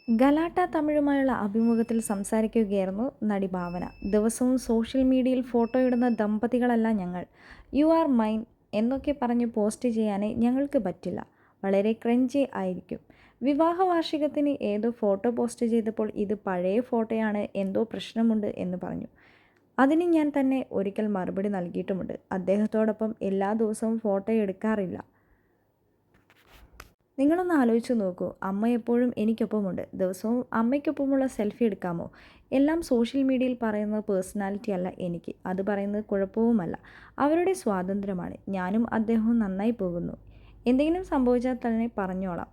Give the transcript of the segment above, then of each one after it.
ഗലാട്ട തമിഴുമായുള്ള അഭിമുഖത്തിൽ സംസാരിക്കുകയായിരുന്നു നടി ഭാവന. ദിവസവും സോഷ്യൽ മീഡിയയിൽ ഫോട്ടോയിടുന്ന ദമ്പതികളല്ല ഞങ്ങൾ. യു ആർ മൈൻ എന്നൊക്കെ പറഞ്ഞ് പോസ്റ്റ് ചെയ്യാനേ ഞങ്ങൾക്ക് പറ്റില്ല. വളരെ ക്രഞ്ചി ആയിരിക്കും. വിവാഹ വാർഷികത്തിന് ഏതോ ഫോട്ടോ പോസ്റ്റ് ചെയ്തപ്പോൾ ഇത് പഴയ ഫോട്ടോയാണ്, എന്തോ പ്രശ്നമുണ്ട് എന്ന് പറഞ്ഞു. അതിന് ഞാൻ തന്നെ ഒരിക്കൽ മറുപടി നൽകിയിട്ടുമുണ്ട്. അദ്ദേഹത്തോടൊപ്പം എല്ലാ ദിവസവും ഫോട്ടോ എടുക്കാറില്ല. നിങ്ങളൊന്ന് ആലോചിച്ച് നോക്കൂ, അമ്മ എപ്പോഴും എനിക്കൊപ്പമുണ്ട്. ദിവസവും അമ്മയ്ക്കൊപ്പമുള്ള സെൽഫി എടുക്കാമോ? എല്ലാം സോഷ്യൽ മീഡിയയിൽ പറയുന്നത് പേഴ്സണാലിറ്റി അല്ല എനിക്ക്. അത് പറയുന്നത് കുഴപ്പവുമല്ല. അവരുടെ സ്വാതന്ത്ര്യമാണ്. ഞാനും അദ്ദേഹവും നന്നായി പോകുന്നു. എന്തെങ്കിലും സംഭവിച്ചാൽ തന്നെ പറഞ്ഞോളാം.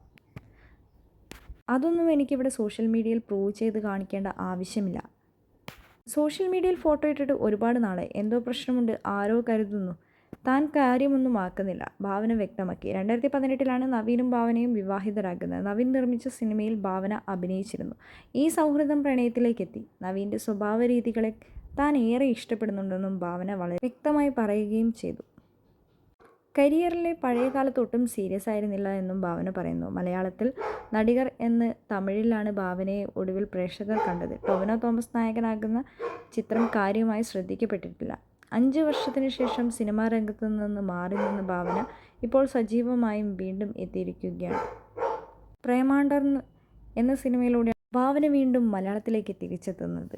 അതൊന്നും എനിക്കിവിടെ സോഷ്യൽ മീഡിയയിൽ പ്രൂവ് ചെയ്ത് കാണിക്കേണ്ട ആവശ്യമില്ല. സോഷ്യൽ മീഡിയയിൽ ഫോട്ടോ ഇട്ടിട്ട് ഒരുപാട് നാളെ, എന്തോ പ്രശ്നമുണ്ട്, ആരോ കരുതുന്നു. താൻ കാര്യമൊന്നും ആക്കുന്നില്ല, ഭാവന വ്യക്തമാക്കി. 2018 നവീനും ഭാവനയും വിവാഹിതരാകുന്നത്. നവീൻ നിർമ്മിച്ച സിനിമയിൽ ഭാവന അഭിനയിച്ചിരുന്നു. ഈ സൗഹൃദം പ്രണയത്തിലേക്കെത്തി. നവീൻ്റെ സ്വഭാവ രീതികളെ താൻ ഏറെ ഇഷ്ടപ്പെടുന്നുണ്ടെന്നും ഭാവന വളരെ വ്യക്തമായി പറയുകയും ചെയ്തു. കരിയറിലെ പഴയകാലത്ത് ഒട്ടും സീരിയസ് ആയിരുന്നില്ല എന്നും ഭാവന പറയുന്നു. മലയാളത്തിൽ നടികർ എന്ന് തമിഴിലാണ് ഭാവനയെ ഒടുവിൽ പ്രേക്ഷകർ കണ്ടത്. ടൊവിനോ തോമസ് നായകനാകുന്ന ചിത്രം കാര്യമായി ശ്രദ്ധിക്കപ്പെട്ടിട്ടില്ല. 5 വർഷത്തിന് ശേഷം സിനിമാ രംഗത്തു നിന്ന് മാറി നിന്ന ഭാവന ഇപ്പോൾ സജീവമായും വീണ്ടും എത്തിയിരിക്കുകയാണ്. പ്രേമാണ്ടർ എന്ന സിനിമയിലൂടെ ഭാവന വീണ്ടും മലയാളത്തിലേക്ക് തിരിച്ചെത്തുന്നത്.